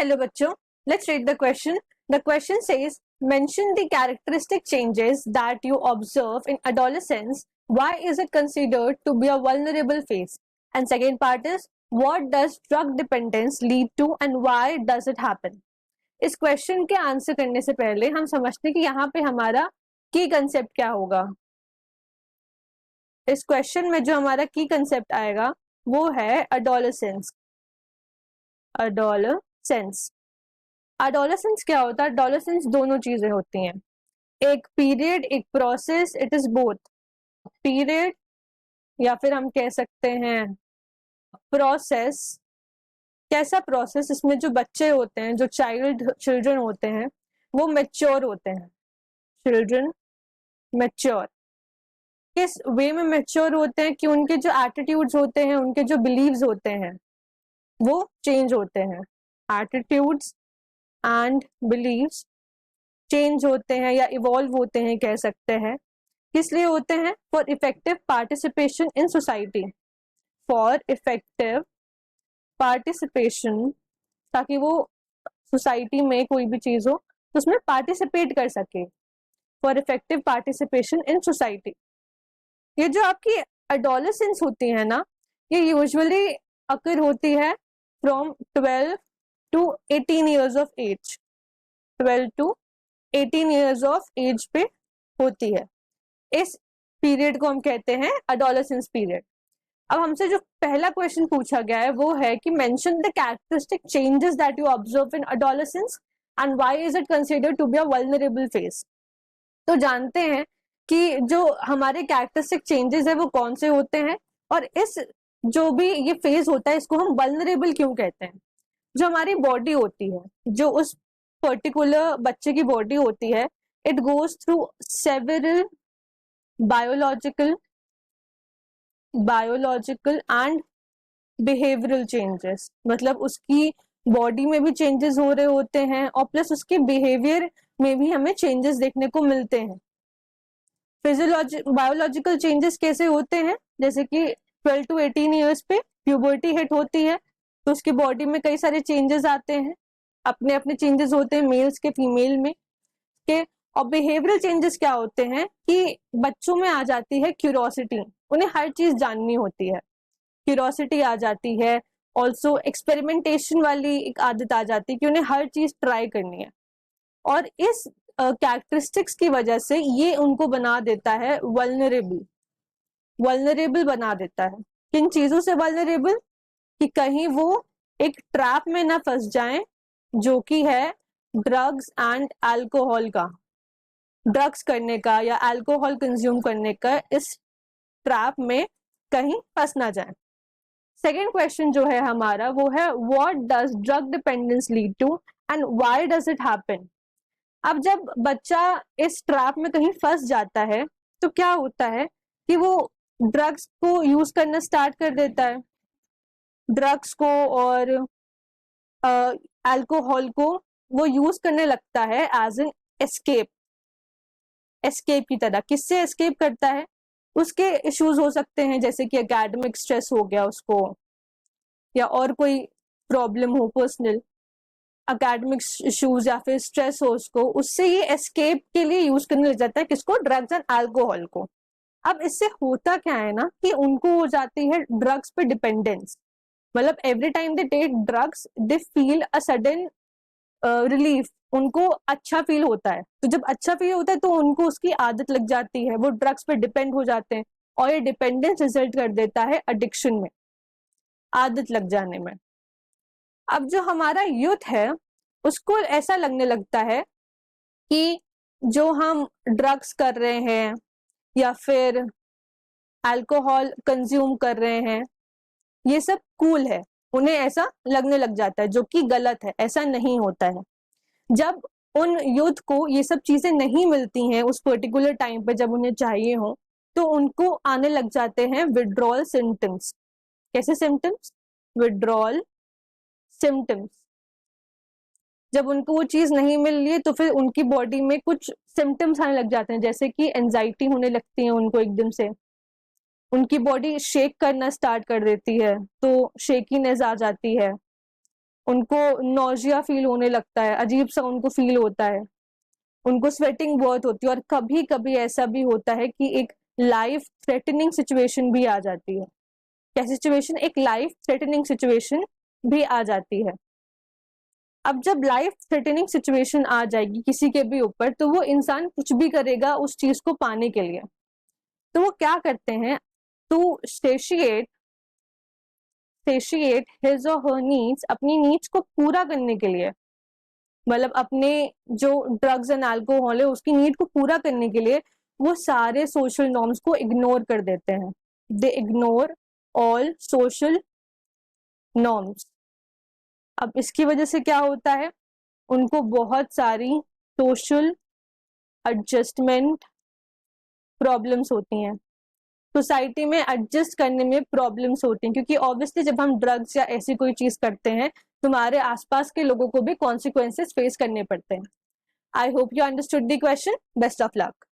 Hello बच्चों, let's read the question. The question says, mention the characteristic changes that you observe in adolescence. Why is it considered to be a vulnerable phase? And second part is, what does drug dependence lead to and why does it happen? इस question के answer करने से पहले हम समझते हैं कि यहाँ पे हमारा की कंसेप्ट क्या होगा। इस क्वेश्चन में जो हमारा की कंसेप्ट आएगा वो है अडोलेसेंस। अडोलेसेंस क्या होता है? अडोलेसेंस दोनों चीजें होती हैं, एक पीरियड एक process. It is both period या फिर हम कह सकते हैं प्रोसेस। कैसा प्रोसेस? इसमें जो बच्चे होते हैं, जो चिल्ड्रन होते हैं, वो मैच्योर होते हैं। चिल्ड्रन मैच्योर किस वे में मैच्योर होते हैं कि उनके जो एटीट्यूड्स होते हैं, उनके जो बिलीव्स होते हैं वो चेंज होते हैं। एटीट्यूड्स एंड बिलीव्स चेंज होते हैं या इवॉल्व होते हैं, कह सकते हैं। किस लिए होते हैं? For effective participation in society. For effective participation, ताकि वो सोसाइटी में कोई भी चीज हो तो उसमें पार्टिसिपेट कर सके। For effective participation in society. ये जो आपकी एडोलेसेंस होती है ना, ये यूजुअली अकर होती है from 12 to 18 years of age। 12 to 18 years of age पे होती है। इस पीरियड को हम कहते हैं एडोलेसेंस पीरियड। अब हमसे जो पहला क्वेश्चन पूछा गया है वो है कि mention the characteristic changes that you observe in adolescence and why is it considered to be a vulnerable phase. तो जानते हैं कि जो हमारे कैरेक्टरिस्टिक चेंजेस है वो कौन से होते हैं, और इस जो भी ये फेज होता है इसको हम वल्नरेबल क्यों कहते हैं। जो हमारी बॉडी होती है, जो उस पर्टिकुलर बच्चे की बॉडी होती है, it goes through several biological and behavioural changes. मतलब उसकी बॉडी में भी चेंजेस हो रहे होते हैं और प्लस उसके बिहेवियर में भी हमें चेंजेस देखने को मिलते हैं। बायोलॉजिकल चेंजेस कैसे होते हैं? जैसे कि 12 to 18 ईयर्स पे प्यूबर्टी हिट होती है तो उसकी बॉडी में कई सारे चेंजेस आते हैं, अपने अपने चेंजेस होते हैं मेल्स के फीमेल में के। और बिहेवियरल चेंजेस क्या होते हैं कि बच्चों में आ जाती है क्यूरोसिटी, उन्हें हर चीज जाननी होती है, क्यूरोसिटी आ जाती है। ऑल्सो एक्सपेरिमेंटेशन वाली एक आदत आ जाती है कि उन्हें हर चीज ट्राई करनी है। और इस कैरेक्टरिस्टिक्स की वजह से ये उनको बना देता है वल्नरेबल बना देता है। किन चीजों से वल्नरेबल? कि कहीं वो एक ट्रैप में ना फंस जाएं, जो कि है ड्रग्स एंड अल्कोहल का। ड्रग्स करने का या अल्कोहल कंज्यूम करने का इस ट्रैप में कहीं फंस ना जाए। सेकेंड क्वेश्चन जो है हमारा वो है, what does drug dependence lead to and why does it happen. अब जब बच्चा इस ट्रैप में कहीं फंस जाता है तो क्या होता है कि वो ड्रग्स को यूज करना स्टार्ट कर देता है, ड्रग्स को और अल्कोहल को वो यूज करने लगता है एज एन एस्केप की तरह। किससे एस्केप करता है? उसके इश्यूज हो सकते हैं, जैसे कि एकेडमिक स्ट्रेस हो गया उसको, या और कोई प्रॉब्लम हो पर्सनल एकेडमिक इश्यूज या फिर स्ट्रेस हो उसको, उससे ये एस्केप के लिए यूज करने लग जाता है किसको? ड्रग्स एंड अल्कोहल को। अब इससे होता क्या है ना कि उनको हो जाती है ड्रग्स पे डिपेंडेंस। मतलब every time they take drugs they feel a sudden relief, उनको अच्छा फील होता है। तो जब अच्छा फील होता है तो उनको उसकी आदत लग जाती है, वो ड्रग्स पे डिपेंड हो जाते हैं और ये डिपेंडेंस रिजल्ट कर देता है एडिक्शन में, आदत लग जाने में। अब जो हमारा यूथ है उसको ऐसा लगने लगता है कि जो हम ड्रग्स कर रहे हैं या फिर अल्कोहल कंज्यूम कर रहे हैं ये सब कूल है, उन्हें ऐसा लगने लग जाता है, जो कि गलत है। ऐसा नहीं होता है। जब उन यूथ को ये सब चीजें नहीं मिलती हैं उस पर्टिकुलर टाइम पे जब उन्हें चाहिए हो, तो उनको आने लग जाते हैं विड्रॉल सिम्टम्स। कैसे सिम्टम्स? Withdrawal symptoms. जब उनको वो चीज नहीं मिल रही है तो फिर उनकी बॉडी में कुछ सिम्टम्स आने लग जाते हैं, जैसे कि एंजाइटी होने लगती है उनको, एकदम से उनकी बॉडी शेक करना स्टार्ट कर देती है, तो शेकीनेस आ जाती है। उनको नोजिया फील होने लगता है, अजीब सा उनको फील होता है, उनको स्वेटिंग बहुत होती है, और कभी कभी ऐसा भी होता है कि एक लाइफ थ्रेटनिंग सिचुएशन भी आ जाती है। क्या सिचुएशन? एक लाइफ थ्रेटनिंग सिचुएशन भी आ जाती है। अब जब लाइफ थ्रेटनिंग सिचुएशन आ जाएगी किसी के भी ऊपर, तो वो इंसान कुछ भी करेगा उस चीज को पाने के लिए। तो वो क्या करते हैं, टू satiate हिज और हर नीड्स, अपनी नीड्स को पूरा करने के लिए, मतलब अपने जो ड्रग्स एंड अल्कोहल है उसकी नीड को पूरा करने के लिए वो सारे सोशल नॉर्म्स को इग्नोर कर देते हैं। दे इग्नोर ऑल सोशल नॉर्म्स। अब इसकी वजह से क्या होता है, उनको बहुत सारी सोशल एडजस्टमेंट प्रॉब्लम्स होती हैं, सोसाइटी में एडजस्ट करने में प्रॉब्लम्स होती हैं, क्योंकि ऑब्वियसली जब हम ड्रग्स या ऐसी कोई चीज करते हैं तुम्हारे आसपास के लोगों को भी कॉन्सिक्वेंसेस फेस करने पड़ते हैं। I hope you understood the question. Best of luck.